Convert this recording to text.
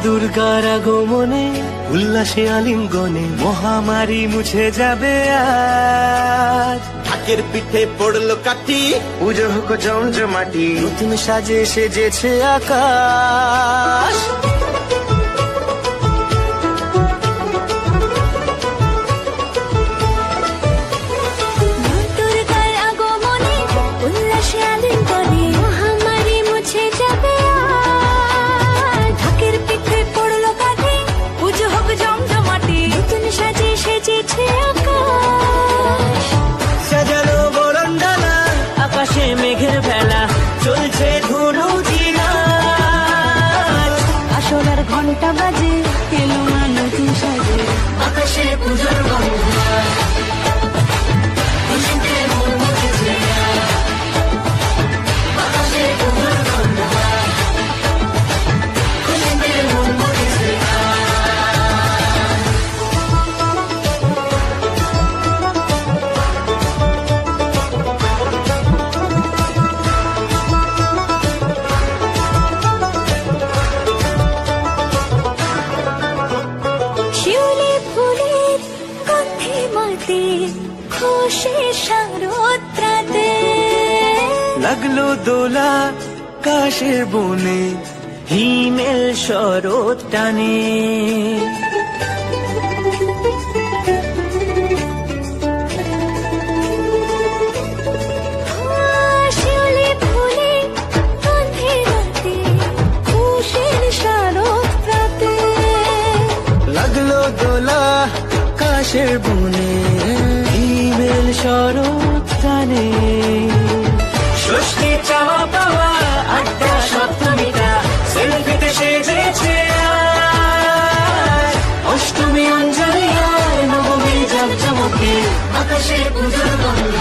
দুর্গার আগমনে উল্লাসে আলিঙ্গনে মহামারী মুছে যাবে আজ। ঢাকের পিঠে পড়লো কাঠি, পুজো হোক জমজমাটি, নতুন সাজে সেজেছে আকাশ। দুর্গার আগমনে উল্লাসে আলিঙ্গনে মহামারী মুছে যাবে আজ। ঢাকের পিঠে পড়লো কাঠি, পুজো হোক জমজমাটি, নতুন সাজে সেজেছে আকাশ। সাজানো বরণডালা, আকাশে মেঘের ভেলা, চলছে ধুনুচি নাচ। আসলার ঘন্টা বাজে, এলো মা নতুন সাজে, আকাশে পুজোর গন্ধ, খুশিতে মন মুখেছে আজ। আকাশে পুজোর গন্ধ, খুশিতে মন মুখেছে আজ। শিউলি ফুলের গন্ধে মাতে, খুশির শারদরাতে। লাগলো দোলা কাশের বনে, হিমেল শরৎ টানে। শিউলি ফুলের গন্ধে মাতে, খুশির শারদরাতে। লাগলো দোলা কাশের বনে, হিমেল শরৎ টানে। ষষ্ঠী চাওয়া পাওয়া আড্ডা সপ্তমীটা সেলফিতে সেজেছে আজ। অষ্টমী অঞ্জলি আর নবমী জাঁকজমকে আকাশে পুজোর গন্ধ।